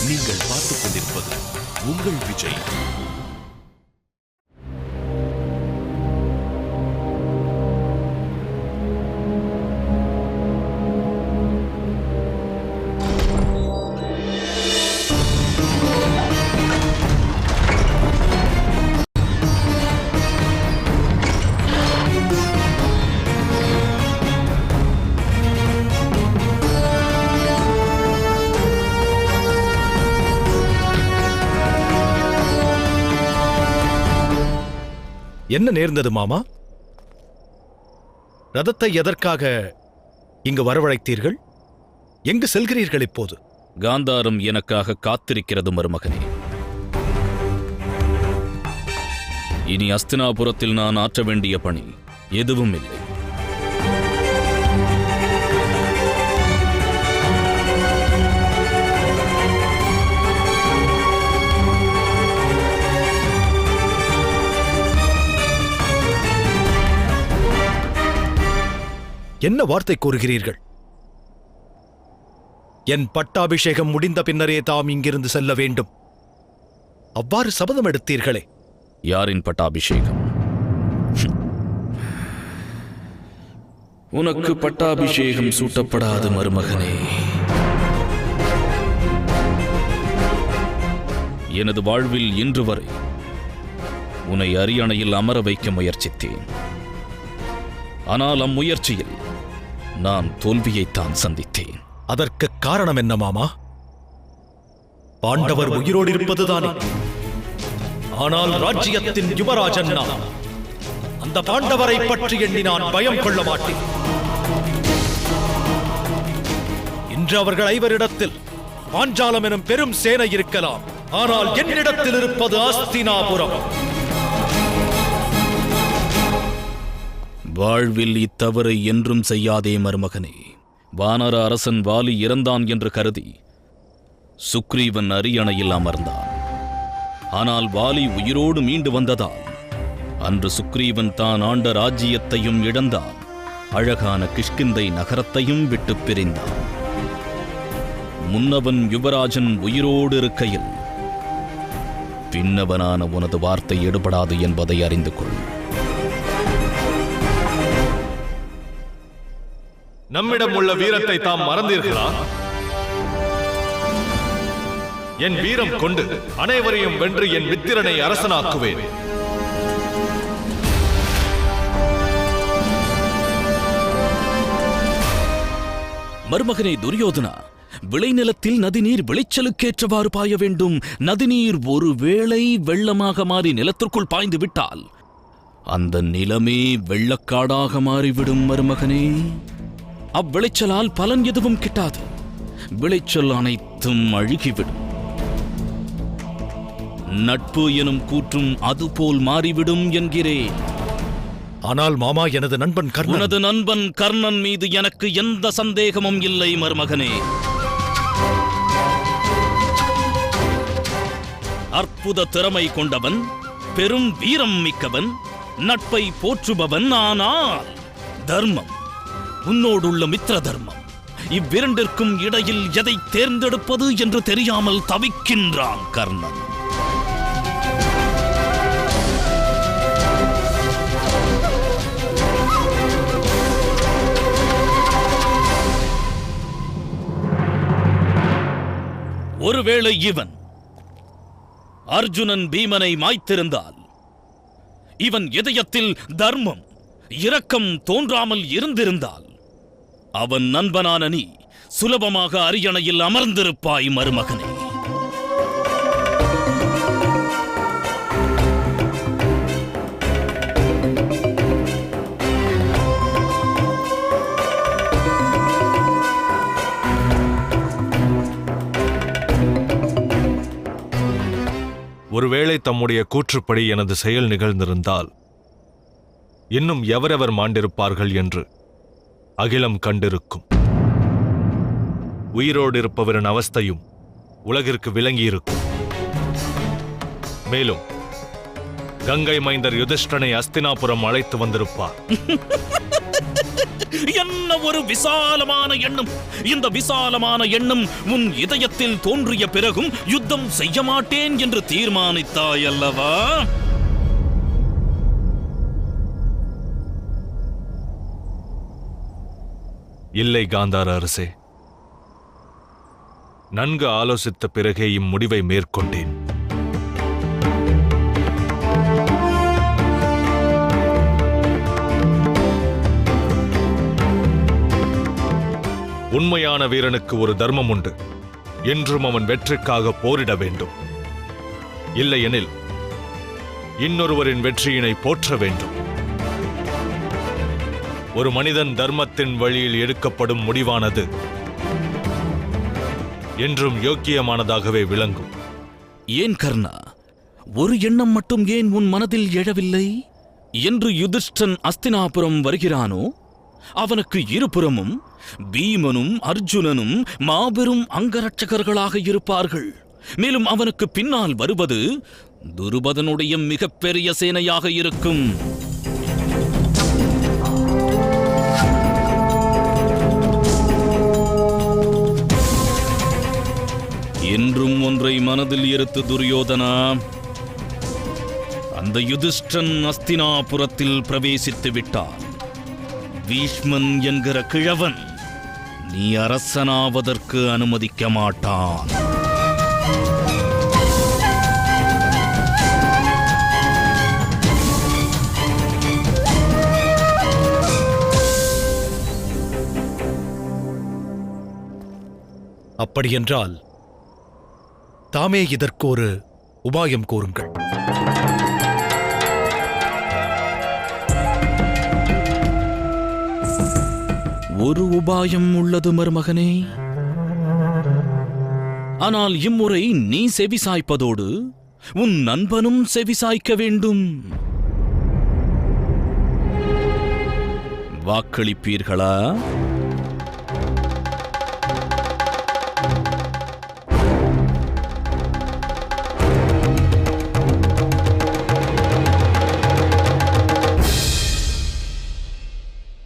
நீங்கள் பார்த்துக் கொண்டிருப்பது உங்கள் விஜய். என்ன நேர்ந்தது மாமா? ரதத்தை எதற்காக இங்கு வரவழைத்தீர்கள்? எங்கு செல்கிறீர்கள் இப்போது? காந்தாரம் எனக்காக காத்திருக்கிறது மருமகனே. இனி அஸ்தினாபுரத்தில் நான் ஆற்ற வேண்டிய பணி எதுவும் இல்லை. என்ன வார்த்தை கூறுகிறீர்கள்? என் பட்டாபிஷேகம் முடிந்த பின்னரே தாம் இங்கிருந்து செல்ல வேண்டும். அவ்வாறு சபதம் எடுத்தீர்களே. யாரின் பட்டாபிஷேகம்? உனக்கு பட்டாபிஷேகம் சூட்டப்படாது மருமகனே. எனது வாழ்வில் இன்று வரை உன்னை அரியணையில் அமர வைக்க முயற்சித்தேன். ஆனால் அம்முயற்சியில் நான் தோல்வியைத்தான் சந்தித்தேன். அதற்கு காரணம் என்ன மாமா? பாண்டவர் உயிரோடு இருப்பதுதானே. ஆனால் ராஜ்யத்தின் யுவராஜன் நான். அந்த பாண்டவரை பற்றி எண்ணி நான் பயம் கொள்ள மாட்டேன். இன்று அவர்கள் ஐவரிடத்தில் பாஞ்சாலம் எனும் பெரும் சேனை இருக்கலாம். ஆனால் என்னிடத்தில் இருப்பது அஸ்தினாபுரம். வாழ்வில் இத்தவறை என்றும் செய்யாதே மருமகனே. வானர அரசன் வாலி இறந்தான் என்று கருதி சுக்ரீவன் அரியணையில் அமர்ந்தான். ஆனால் வாலி உயிரோடு மீண்டு வந்ததால் அன்று சுக்ரீவன் தான் ஆண்ட ராஜ்யத்தையும் இழந்தான். அழகான கிஷ்கிந்தை நகரத்தையும் விட்டு பிரிந்தான். முன்னவன் யுவராஜன் உயிரோடு இருக்கையில் பின்னவனான உனது வார்த்தை எடுபடாது என்பதை அறிந்து கொள். நம்மிடம் உள்ள வீரத்தை தாம் மறந்தீர்களா? என் வீரம் கொண்டு அனைவரையும் வென்று என் மித்திரனை அரசனாக்குவேன். மருமகனே துரியோதனா, விளைநிலத்தில் நதிநீர் விளைச்சலுக்கேற்றவாறு பாய வேண்டும். நதிநீர் ஒருவேளை வெள்ளமாக மாறி நிலத்திற்குள் பாய்ந்து விட்டால் அந்த நிலமே வெள்ளக்காடாக மாறிவிடும் மருமகனே. அவ்விளைச்சலால் பலன் எதுவும் கிட்டாது. விளைச்சல் அனைத்தும் அழுகிவிடும். நட்பு எனும் கூற்றும் அதுபோல் மாறிவிடும் என்கிறேன். ஆனால் மாமா, எனது நண்பன் கர்ணன். உனது நண்பன் கர்ணன் மீது எனக்கு எந்த சந்தேகமும் இல்லை மருமகனே. அற்புத திறமை கொண்டவன், பெரும் வீரம் மிக்கவன், நட்பை போற்றுபவன். ஆனால் தர்மம், உன்னோடுள்ள மித்திர தர்மம், இவ்விரண்டிற்கும் இடையில் எதை தேர்ந்தெடுப்பது என்று தெரியாமல் தவிக்கின்றான் கர்ணன். ஒருவேளை இவன் அர்ஜுனன் பீமனை மாய்த்திருந்தால் இவன் இதயத்தில் தர்மம், இரக்கம் தோன்றாமல் இருந்திருந்தால் அவன் நண்பனான நீ சுலபமாக அரியணையில் அமர்ந்திருப்பாய் மருமகனே. ஒருவேளை தம்முடைய கூற்றுப்படி எனது செயல் நிகழ்ந்திருந்தால் இன்னும் எவரெவர் மாண்டிருப்பார்கள் என்று அகிலம் கண்டிருக்கும். உயிரோடு இருப்பவரின் அவஸ்தையும் உலகிற்கு விளங்கியிருக்கும். மேலும் கங்கை மைந்தர் யுதிஷ்டனை அஸ்தினாபுரம் அழைத்து வந்திருப்பார். என்ன ஒரு விசாலமான எண்ணம்! இந்த விசாலமான எண்ணம் உன் இதயத்தில் தோன்றிய பிறகும் யுத்தம் செய்ய மாட்டேன் என்று தீர்மானித்தாய் அல்லவா? இல்லை காந்தார அரசே, நன்கு ஆலோசித்த பிறகே இம்முடிவை மேற்கொண்டேன். உண்மையான வீரனுக்கு ஒரு தர்மம் உண்டு. என்றும் அவன் வெற்றிக்காக போரிட வேண்டும். இல்லையெனில் இன்னொருவரின் வெற்றியினை போற்ற வேண்டும். ஒரு மனிதன் தர்மத்தின் வழியில் எடுக்கப்படும் முடிவானது என்றும் யோக்கியமானதாகவே விளங்கும். ஏன் கர்ணா, ஒரு எண்ணம் மட்டும் ஏன் உன் மனதில் எழவில்லை? என்று யுதிஷ்டன் அஸ்தினாபுரம் வருகிறானோ, அவனுக்கு இருபுறமும் பீமனும் அர்ஜுனனும் மாபெரும் அங்கரட்சகர்களாக இருப்பார்கள். மேலும் அவனுக்கு பின்னால் வருவது துருபதனுடைய மிகப்பெரிய சேனையாக இருக்கும். என்றும் ஒன்றை மனதில் இருத்து துரியோதனா, அந்த யுதிஷ்டன் அஸ்தினாபுரத்தில் பிரவேசித்து விட்டான். பீஷ்மன் என்கிற கிழவன் நீ அரசனாவதற்கு அனுமதிக்க மாட்டான். அப்படியென்றால் தாமே இதற்கு ஒரு உபாயம் கூறுங்கள். ஒரு உபாயம் உள்ளது மருமகனே. ஆனால் இம்முறை நீ செவிசாய்ப்பதோடு உன் நண்பனும் செவிசாய்க்க வேண்டும். வாக்களிப்பீர்களா?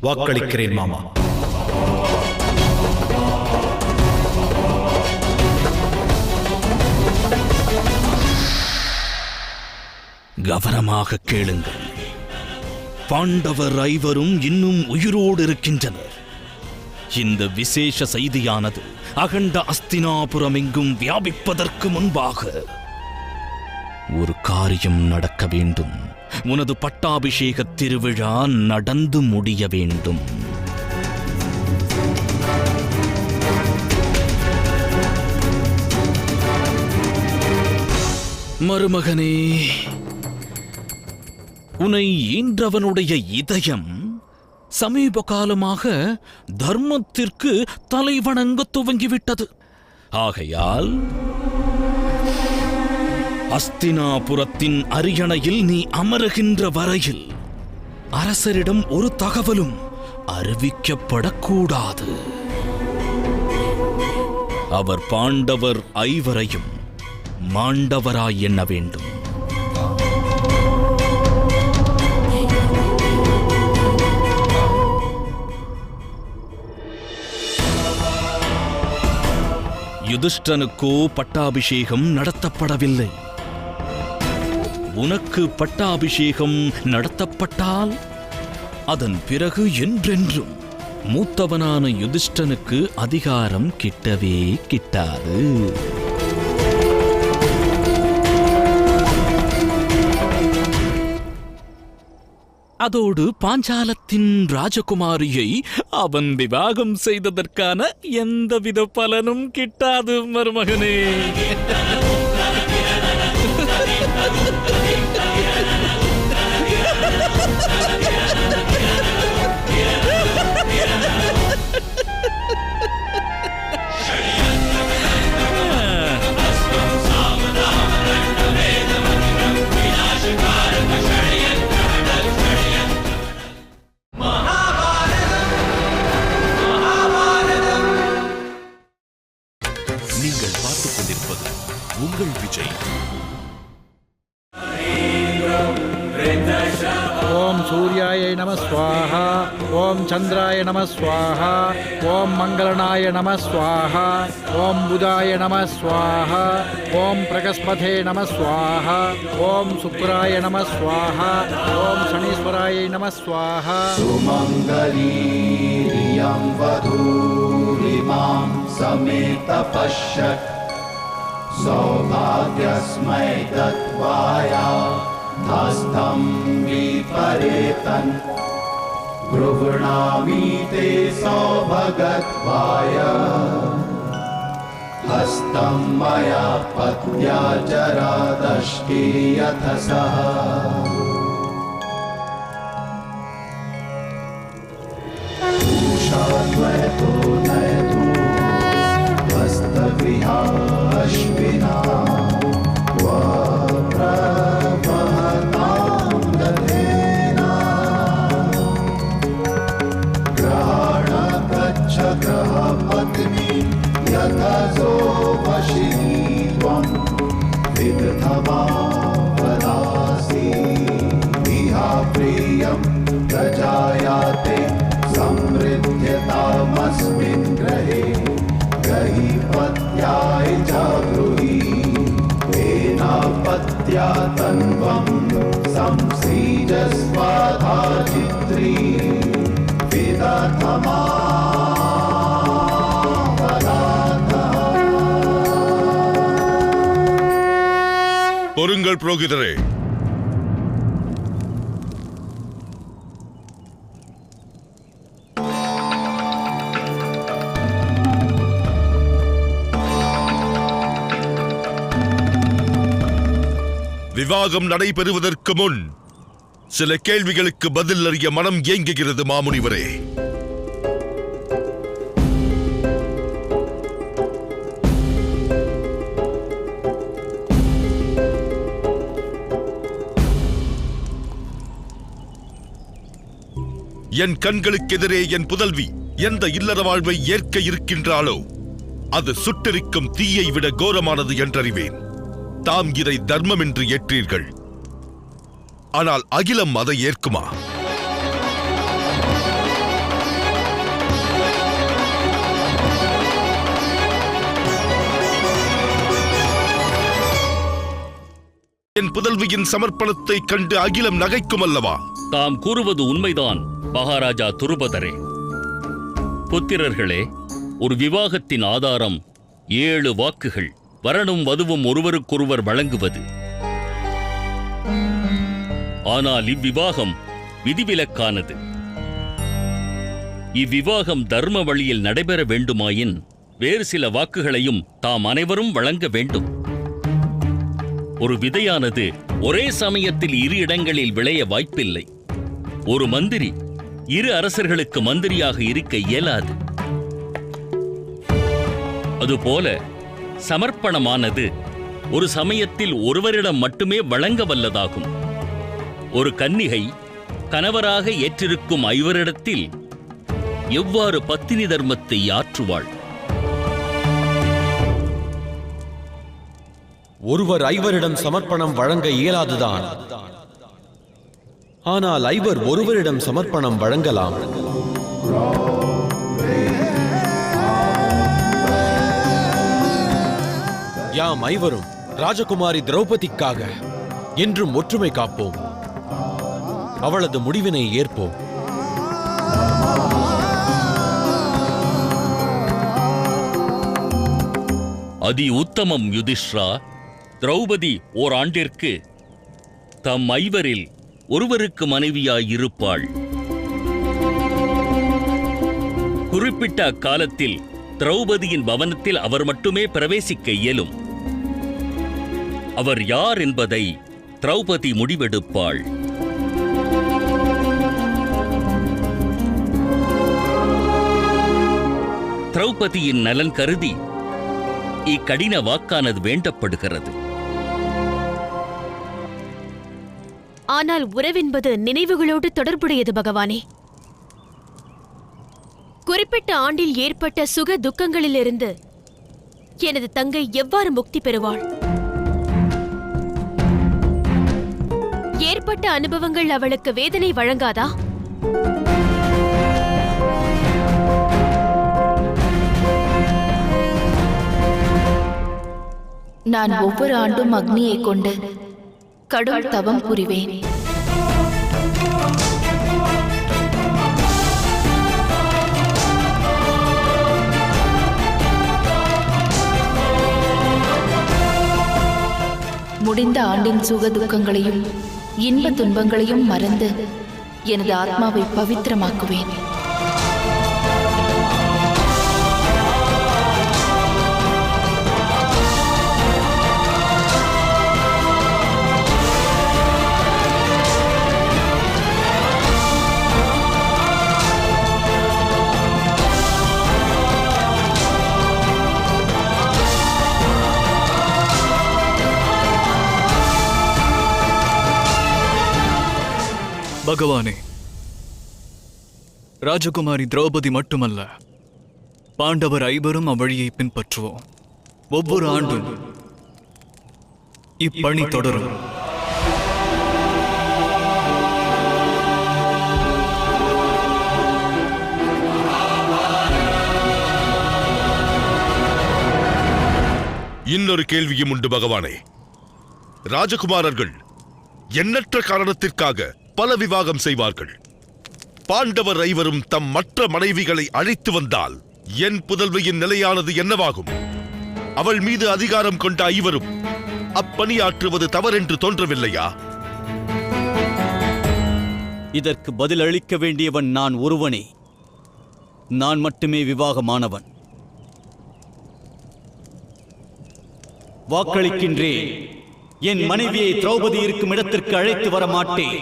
வாக்களிக்கிறேன் மாமா. கவனமாக கேளுங்கள். பாண்டவர் ஐவரும் இன்னும் உயிரோடு இருக்கின்றனர். இந்த விசேஷ செய்தியானது அகண்ட அஸ்தினாபுரம் எங்கும் வியாபிப்பதற்கு முன்பாக ஒரு காரியம் நடக்க வேண்டும். உனது பட்டாபிஷேக திருவிழா நடந்து முடிய வேண்டும். மருமகனே, உன்னை ஈன்றவனுடைய இதயம் சமீப காலமாக தர்மத்திற்கு தலைவணங்க துவங்கிவிட்டது. ஆகையால் அஸ்தினாபுரத்தின் அரியணையில் நீ அமருகின்ற வரையில் அரசரிடம் ஒரு தகவலும் அறிவிக்கப்படக்கூடாது. அவர் பாண்டவர் ஐவரையும் மாண்டவராய் எண்ண வேண்டும். யுதிஷ்டனுக்கோ பட்டாபிஷேகம் நடத்தப்படவில்லை. உனக்கு பட்டாபிஷேகம் நடத்தப்பட்டால் அதன் பிறகு என்றென்றும் மூத்தவனான யுதிஷ்டனுக்கு அதிகாரம் கிட்டவே கிட்டாது. அதோடு பாஞ்சாலத்தின் ராஜகுமாரியை அவன் விவாகம் செய்ததற்கான எந்தவித பலனும் கிட்டாது மருமகனே. நீங்கள் பார்த்துக் கொண்டிருப்பது உங்கள் விஜய். ஓம் सूर्याय नमः स्वाहा ओम चंद्राय नमः स्वाहा ओम मंगलनाय नमः स्वाहा ओम बुधाय नमः स्वाहा ओम प्रकस्पते नमः स्वाहा ओम शुक्राय नमः स्वाहा ओम शनीश्वराय नमः स्वाहा। सुमंगलीरियं वधूरिमां समेत पश्यत् सौभाग्यस्मै दत्वाया हस्तं विपरेतन् गृह्णामि ते सौभगत्वाय हस्तं मया पत्या जरादष्टे यथसः उषाद्वयतो नयतो हस्तविहा अश्विना प्रवहतां दधेना ग्रहाण गच्छ ग्रहपत्नी यथसो वशिनी त्वं विदधमा वदासि विहा प्रियं प्रजायाते समृद्ध्यतामस्मिन् ग्रहे गहि पत्याय जागृहि तेनापत्या तन्वं संसृजस्वाधाचित्री विदधमा பொறுங்கள் புரோகிதரே. விவாகம் நடைபெறுவதற்கு முன் சில கேள்விகளுக்கு பதில் அறிய மனம் ஏங்குகிறது மாமுனிவரே. என் கண்களுக்கெதிரே என் புதல்வி எந்த இல்லற வாழ்வை ஏற்க இருக்கின்றாளோ அது சுட்டெரிக்கும் தீயை விட கோரமானது என்றறிவேன். தாம் இதை தர்மம் என்று ஏற்றீர்கள். ஆனால் அகிலம் அதை ஏற்குமா? என் புதல்வியின் சமர்ப்பணத்தை கண்டு அகிலம் நகைக்கும் அல்லவா? தாம் கூறுவது உண்மைதான் மகாராஜா துருபதரே. புத்திரர்களே, ஒரு விவாகத்தின் ஆதாரம் 7 வாக்குகள், வரனும் வதுவும் ஒருவருக்கொருவர் வழங்குவது. ஆனால் இவ்விவாகம் விதிவிலக்கானது. இவ்விவாகம் தர்ம வழியில் நடைபெற வேண்டுமாயின் வேறு சில வாக்குகளையும் தாம் அனைவரும் வழங்க வேண்டும். ஒரு விதையானது ஒரே சமயத்தில் 2 இடங்களில் விளைய வாய்ப்பில்லை. ஒரு மந்திரி 2 அரசர்களுக்கு மந்திரியாக இருக்க இயலாது. அதுபோல சமர்ப்பணமானது ஒரு சமயத்தில் ஒருவரிடம் மட்டுமே வழங்க வல்லதாகும். ஒரு கன்னிகை கணவராக ஏற்றிருக்கும் 5 எவ்வாறு பத்தினி தர்மத்தை ஆற்றுவாள்? ஒருவர் 5 சமர்ப்பணம் வழங்க இயலாதுதான். ஆனால் 5 ஒருவரிடம் சமர்ப்பணம் வழங்கலாம். யாம் 5 ராஜகுமாரி திரௌபதிக்காக என்றும் ஒற்றுமை காப்போம். அவளது முடிவினை ஏற்போம். அதி உத்தமம் யுதிஷ்ரா. திரௌபதி ஓராண்டிற்கு தம் 5 ஒருவருக்கு மனைவியாயிருப்பாள். குறிப்பிட்ட அக்காலத்தில் திரௌபதியின் பவனத்தில் அவர் மட்டுமே பிரவேசிக்க இயலும். அவர் யார் என்பதை திரௌபதி முடிவெடுப்பாள். திரௌபதியின் நலன் கருதி இக்கடின வாக்கானது வேண்டப்படுகிறது. ஆனால் உறவென்பது நினைவுகளோடு தொடர்புடையது பகவானே. குறிப்பிட்ட ஆண்டில் ஏற்பட்ட சுக துக்கங்களிலிருந்து எனது தங்கை எவ்வாறு முக்தி பெறுவாள்? ஏற்பட்ட அனுபவங்கள் அவளுக்கு வேதனை வழங்காதா? நான் ஒவ்வொரு ஆண்டும் அக்னியை கொண்டு கடும் தவம் புரிவேன். முடிந்த ஆண்டின் சுக துக்கங்களையும் இன்ப துன்பங்களையும் மறந்து எனது ஆத்மாவை பவித்திரமாக்குவேன். பகவானே, ராஜகுமாரி திரௌபதி மட்டுமல்ல, பாண்டவர் ஐவரும் அவ்வழியை பின்பற்றுவோம். ஒவ்வொரு ஆண்டும் இப்பணி தொடரும். இன்னொரு கேள்வியும் உண்டு பகவானே. ராஜகுமாரர்கள் எண்ணற்ற காரணத்திற்காக பல விவாகம் செய்வார்கள். பாண்டவர் ஐவரும் தம் மற்ற மனைவிகளை அழைத்து வந்தால் என் புதல்வியின் நிலையானது என்னவாகும்? அவள் மீது அதிகாரம் கொண்ட ஐவரும் அப்பணியாற்றுவது தவறென்று தோன்றவில்லையா? இதற்கு பதிலளிக்க வேண்டியவன் நான் ஒருவனே. நான் மட்டுமே விவாகமானவன். வாக்களிக்கின்றேன், என் மனைவியை திரௌபதி இருக்கும் இடத்திற்கு அழைத்து வர மாட்டேன்.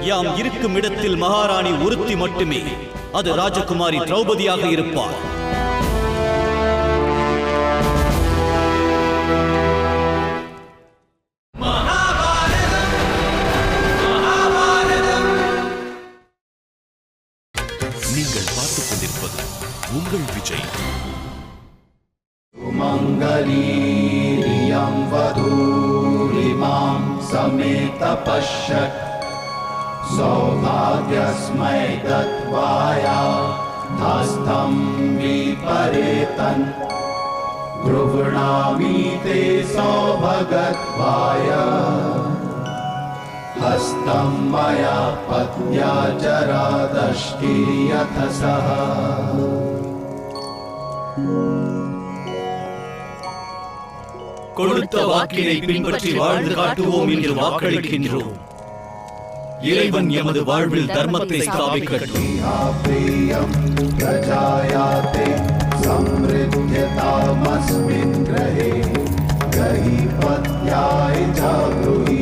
யாம் இருக்கும் இடத்தில் மகாராணி ஒருத்தி மட்டுமே, அது ராஜகுமாரி திரௌபதியாக இருப்பார். நீங்கள் பார்த்துக் கொண்டிருப்பது உங்கள் விஜய். मङ्गलीरियं वधूरिमां समेत पश्यत् सौभाग्यस्मै दत्वाया हस्तं विपरेतन् गृह्णामि ते सौभगत्वाय हस्तं मया पत्या जरादष्टिर्यथ सः கொடுத்த வாக்கினை பின்பற்றி வாழ்ந்து காட்டுவோம் என்று வாக்களிக்கின்றோம். இறைவன் எமது வாழ்வில் தர்மத்தை ஸ்தாபிக்கட்டும். प्रजायाते समृद्ध्यतामस्मिन् ग्रहे गहीपत्याय जागृही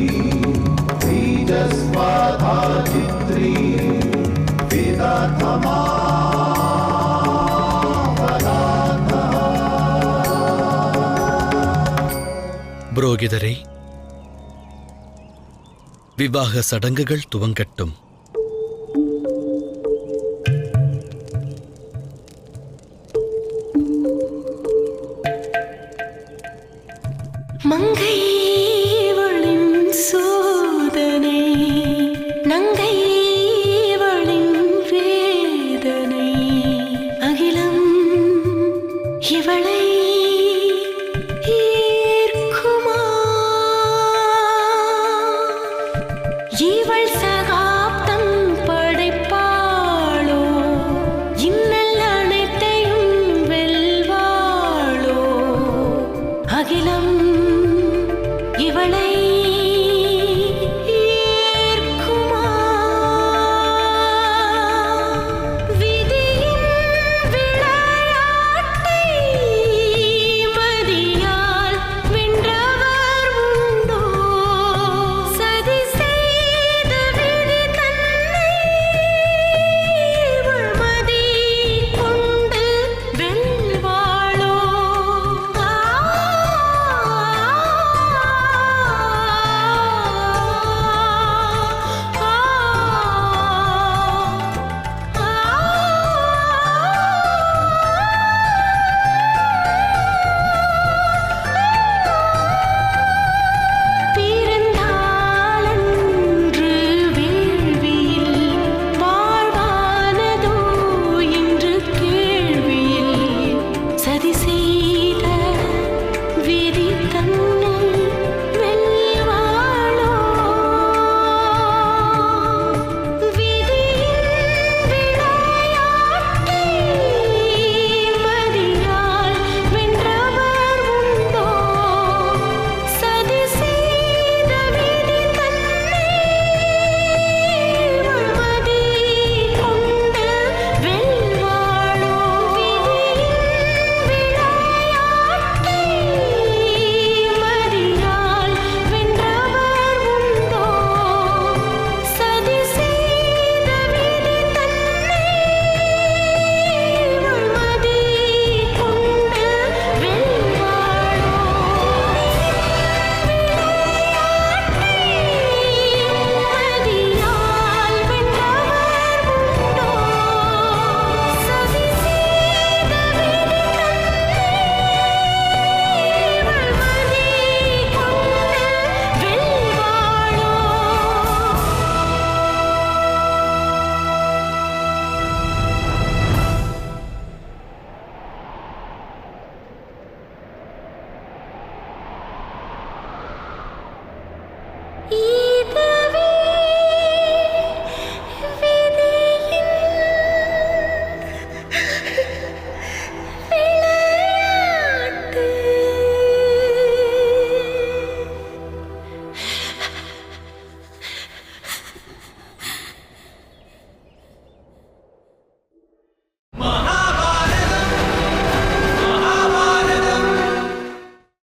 तेजस्वाधाचित्री विदधमा புரோகிதரே, விவாக சடங்குகள் துவங்கட்டும். மங்கை